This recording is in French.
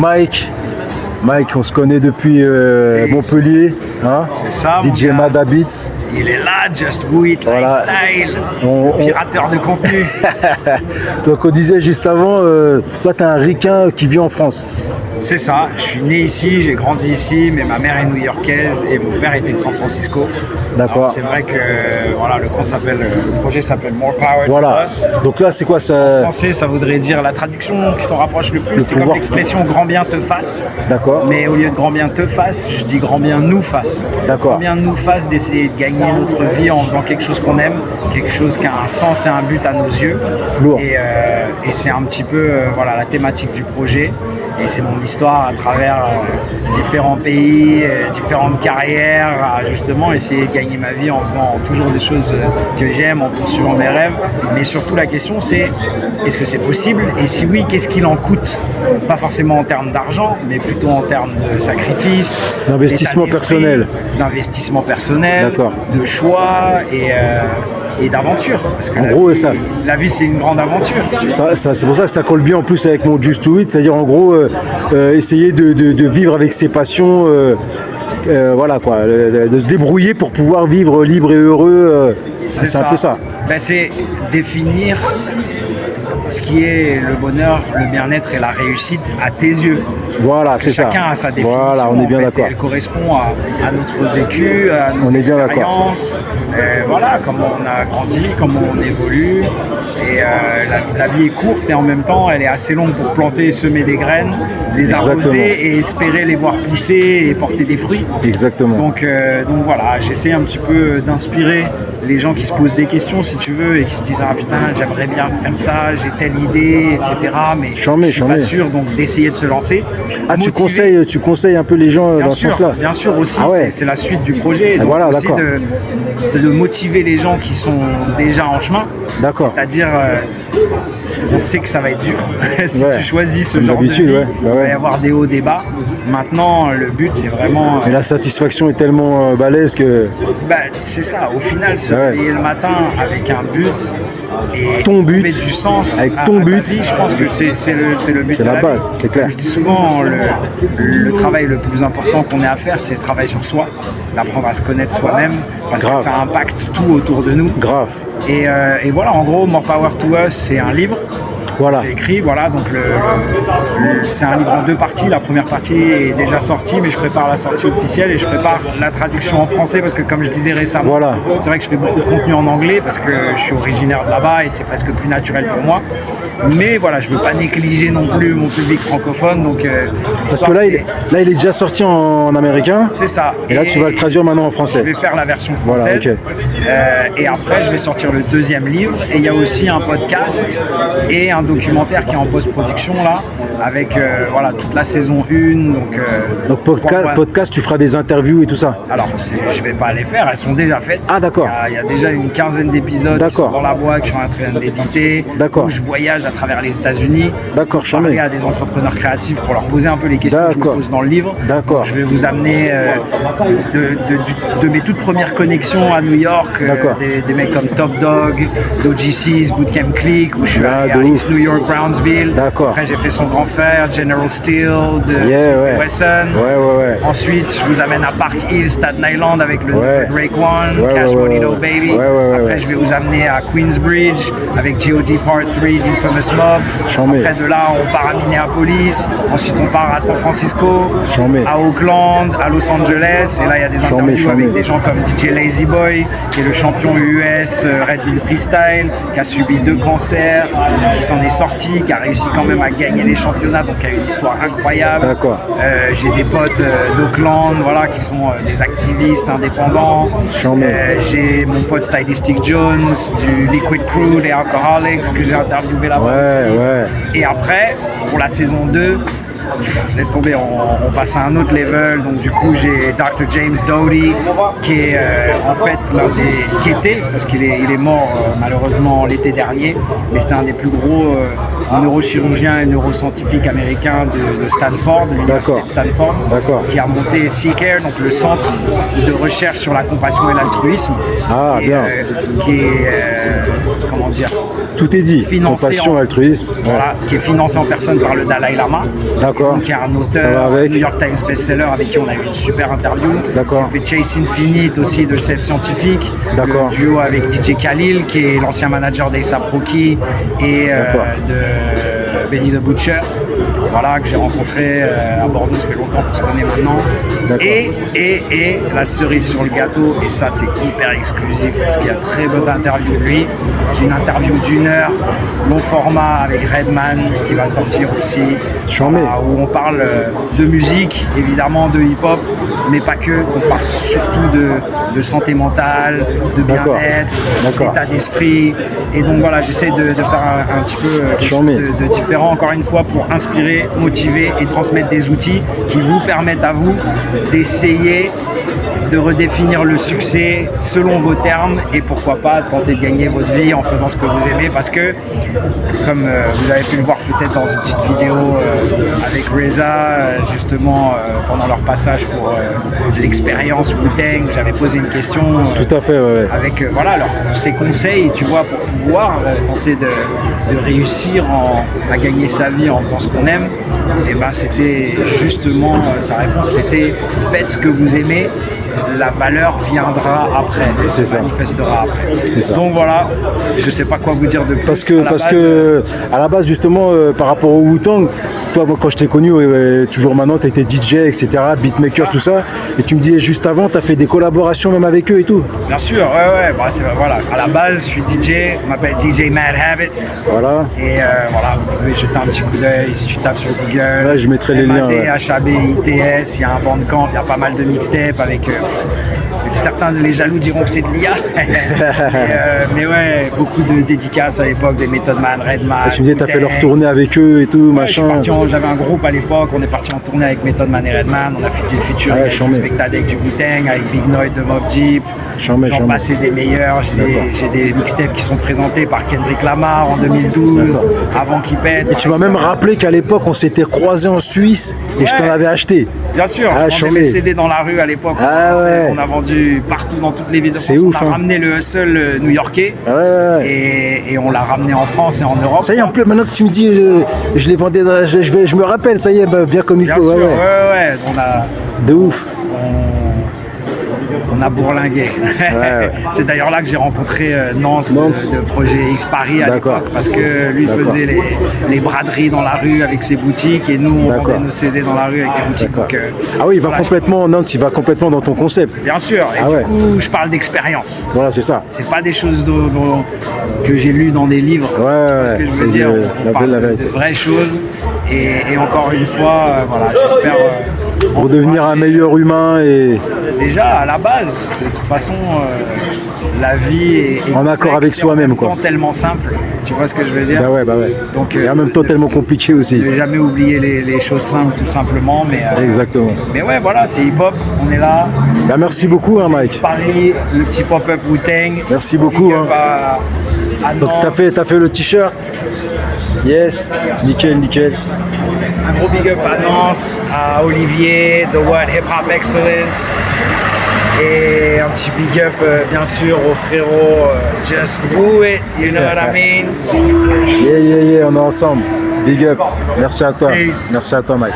Mike, on se connaît depuis Montpellier, hein? C'est ça, DJ Mada Beats. Il est là, Just Do It, Voilà. Lifestyle, pirateur de contenu. Donc on disait juste avant, toi t'es un ricain qui vit en France. C'est ça, je suis né ici, j'ai grandi ici, mais ma mère est new-yorkaise et mon père était de San Francisco. D'accord. Alors, c'est vrai que voilà, le projet s'appelle More Power to Voilà. Us. Donc là c'est quoi En ça? français, ça voudrait dire la traduction qui s'en rapproche le plus, Le c'est comme pouvoir. l'expression grand bien te fasse. D'accord. Mais au lieu de grand bien te fasse, je dis grand bien nous fasse. D'accord. Grand bien nous fasse d'essayer de gagner notre vie en faisant quelque chose qu'on aime, quelque chose qui a un sens et un but à nos yeux. Lourd. Et c'est un petit peu voilà, la thématique du projet. Et c'est mon histoire à travers différents pays, différentes carrières, à justement essayer de gagner ma vie en faisant toujours des choses que j'aime, en poursuivant mes rêves. Mais surtout la question c'est, est-ce que c'est possible? Et si oui, qu'est-ce qu'il en coûte? Pas forcément en termes d'argent, mais plutôt en termes de sacrifice, D'investissement d'état d'esprit, personnel. d'investissement personnel, D'accord. de choix et d'aventure. Parce que En gros, la vie c'est une grande aventure. C'est pour ça que ça colle bien en plus avec mon Just Do It, c'est-à-dire en gros essayer de vivre avec ses passions, voilà quoi, de se débrouiller pour pouvoir vivre libre et heureux. C'est un peu ça. Ben, c'est définir ce qui est le bonheur, le bien-être et la réussite à tes yeux. Voilà, c'est ça. Chacun a sa définition. Voilà, on est bien en fait, d'accord. Elle correspond à notre vécu, à nos On est bien d'accord. expériences, voilà, comment on a grandi, comment on évolue. Et la vie est courte et en même temps, elle est assez longue pour planter et semer des graines, les Exactement. arroser et espérer les voir pousser et porter des fruits. Exactement. Donc voilà, j'essaie un petit peu d'inspirer les gens qui se posent des questions, si tu veux, et qui se disent ah putain, j'aimerais bien faire ça, j'ai telle idée, etc. Mais je suis pas sûr, donc d'essayer de se lancer. Ah, Motiver. tu conseilles un peu les gens dans ce sens-là? Bien sûr aussi, Ah ouais. c'est la suite du projet. Donc voilà, aussi d'accord. de motiver les gens qui sont déjà en chemin. D'accord. C'est-à-dire, on sait que ça va être dur. Si Ouais. tu choisis ce Comme genre de d'habitude, vie, ouais. Bah il va ouais. y avoir des hauts, des bas. Maintenant, le but, c'est vraiment... Et la satisfaction est tellement balèze que... c'est ça, au final, se Ouais. réveiller le matin avec un but et Ton but, trouver du sens avec à ton ta but, vie, je pense que c'est le but c'est de la vie. base, c'est clair. Je dis souvent, le travail le plus important qu'on ait à faire, c'est le travail sur soi, d'apprendre à se connaître soi-même, parce Grave. que ça impacte tout autour de nous. Grave. Et voilà, en gros, More Power to Us, c'est un livre. Voilà. J'ai écrit, voilà, donc c'est un livre en 2 parties. La première partie est déjà sortie, mais je prépare la sortie officielle et je prépare la traduction en français parce que, comme je disais récemment, Voilà. c'est vrai que je fais beaucoup de contenu en anglais parce que je suis originaire de là-bas et c'est presque plus naturel pour moi. Mais voilà, je veux pas négliger non plus mon public francophone, donc Parce que là, il est déjà sorti en américain. c'est ça. Et là, tu vas le traduire maintenant en français. Je vais faire la version Voilà, française. ok. Et après, je vais sortir le 2e livre. Et il y a aussi un podcast et un documentaire qui est en post-production là, avec voilà, toute la saison 1. Donc podcast, tu feras des interviews et tout ça. Alors, je vais pas les faire, elles sont déjà faites. Ah, d'accord. Il y a déjà une 15aine d'épisodes qui D'accord. sont dans la boîte, que je suis en train d'éditer. D'accord. Où je voyage à travers les États-Unis. D'accord, Je parle charmé. à des entrepreneurs créatifs pour leur poser un peu les questions que je me D'accord. pose dans le livre. D'accord. Je vais vous amener de mes toutes premières connexions à New York, D'accord. des mecs comme Top Dog, d'OGC's, Bootcamp Click, où je suis allé de à East ouf. New York, Brownsville. D'accord. Après, j'ai fait son grand frère, General Steel, de Yeah, Smith ouais. Wesson. Ouais. Ensuite, je vous amène à Park Hill, Staten Island avec le Ouais. Drake One, Ouais, Cash ouais, Money ouais, No ouais. Baby. Ouais. Après, je vais vous amener à Queensbridge avec G.O.D. Part 3 d'Infamous Mob. Chambé. Après de là, on part à Minneapolis. Ensuite, on part à San Francisco, Chambé. à Auckland, à Los Angeles. Et là, il y a des Chambé, interviews chambé. avec des gens comme DJ Lazy Boy, qui est le champion US Red Bull Freestyle, qui a subi 2 cancers, qui s'en est sorti, qui a réussi quand même à gagner les championnats, donc qui a une histoire incroyable. D'accord. J'ai des potes d'Auckland, voilà, qui sont des activistes indépendants. Chambé. J'ai mon pote Stylistic Jones du Liquid Crew, des Alcoholics, que j'ai interviewé là-bas aussi. Ouais. Et après, pour la saison 2, laisse tomber, on passe à un autre level. Donc du coup, j'ai Dr. James Doty, qui est en fait qui était, parce qu'il est mort malheureusement l'été dernier, mais c'était un des plus gros neurochirurgien et neuroscientifique américain de Stanford, de l'université de Stanford, qui a monté C-Care, donc le centre de recherche sur la compassion et l'altruisme, qui est, comment dire, tout est dit, compassion, altruisme. Voilà, qui est financé en personne par le Dalai Lama. D'accord. Qui est un auteur New York Times best-seller avec qui on a eu une super interview. D'accord. Il fait Chase Infinite aussi de Self Scientific. D'accord. Le duo avec DJ Khalil, qui est l'ancien manager d'A$AP Rocky et de Benny the Butcher. Voilà, que j'ai rencontré à Bordeaux, ça fait longtemps qu'on se connaît maintenant. Et la cerise sur le gâteau, et ça c'est hyper exclusif parce qu'il y a très bonne interview de lui. J'ai une interview d'1 heure, long format avec Redman qui va sortir aussi. Où on parle de musique, évidemment de hip-hop, mais pas que. On parle surtout de santé mentale, de bien-être, d'état d'esprit. Et donc voilà, j'essaie de faire un petit peu quelque chose de différent, encore une fois, pour inspirer, motiver et transmettre des outils qui vous permettent à vous d'essayer de redéfinir le succès selon vos termes et pourquoi pas tenter de gagner votre vie en faisant ce que vous aimez, parce que comme vous avez pu le voir peut-être dans une petite vidéo avec Reza justement pendant leur passage pour l'expérience Wu-Tang, j'avais posé une question tout à fait, avec voilà, alors, ces conseils, tu vois, pour pouvoir tenter de réussir à gagner sa vie en faisant ce qu'on aime. Et ben c'était justement sa réponse, c'était faites ce que vous aimez, la valeur viendra après, elle se manifestera après. C'est ça. Donc voilà, je sais pas quoi vous dire de plus. Parce que à la base justement par rapport au Wu-Tang, toi quand je t'ai connu, toujours maintenant tu étais DJ, etc., beatmaker, tout ça, et tu me disais juste avant, tu as fait des collaborations même avec eux et tout. Bien sûr, bah, voilà, à la base je suis DJ, je m'appelle DJ Mad Habits. Voilà. Et voilà, vous pouvez jeter un petit coup d'œil si tu tapes sur Google. Ouais, je mettrai les liens. HAB, ITS, il y a un bandcamp, il y a pas mal de mixtapes avec. Certains les jaloux diront que c'est de l'IA. Mais ouais, beaucoup de dédicaces à l'époque, des Method Man, Redman. Et tu me disais, t'as fait leur tournée avec eux et tout, machin. J'avais un groupe à l'époque, on est parti en tournée avec Method Man et Redman, on a fait des features avec Spectadec du Wu-Tang, avec Big Noise de Mobb Deep. J'en passais des meilleurs, j'ai des mixtapes qui sont présentés par Kendrick Lamar en 2012, avant qu'il pète. Et tu m'as même rappelé qu'à l'époque, on s'était croisés en Suisse et je t'en avais acheté. Bien sûr, je vendais mes CD dans la rue à l'époque. On a vendu partout dans toutes les villes de France. On a ramené le hustle new-yorkais et on l'a ramené en France et en Europe. Ça y est, en plus, maintenant que tu me dis, je les vendais dans la... je me rappelle, ça y est, bien comme il faut. Bien sûr, ouais. De ouf. On a bourlingué. C'est d'ailleurs là que j'ai rencontré Nance de projet X Paris à l'époque, parce que lui faisait les braderies dans la rue avec ses boutiques et nous on vendait nos CD dans la rue avec des boutiques. Donc, ah oui, il va complètement, Nance, il va complètement dans ton concept. Bien sûr, et du coup je parle d'expérience. Voilà, c'est ça. C'est pas des choses que j'ai lues dans des livres. Ouais, que je veux dire, on parle de vraies choses. Et encore une fois, voilà, j'espère... pour devenir un meilleur humain et... Déjà, à la base, de toute façon, la vie est en accord avec soi-même, quoi. Tellement simple, tu vois ce que je veux dire? Bah ouais. Donc, et en même temps tellement compliqué aussi. Je ne vais jamais oublier les choses simples, tout simplement. Mais, exactement. Mais ouais, voilà, c'est hip-hop, on est là. Bah merci beaucoup, Mike. Paris, le petit pop-up Wu-Tang. Merci beaucoup. Donc t'as fait le t-shirt. Yes, nickel. Un gros big up à Nance, à Olivier, The What Hip Hop Excellence. Et un petit big up bien sûr au frérot Just Woo It, you know what I mean? Yeah, on est ensemble. Big up. Merci à toi. Peace. Merci à toi, Mike.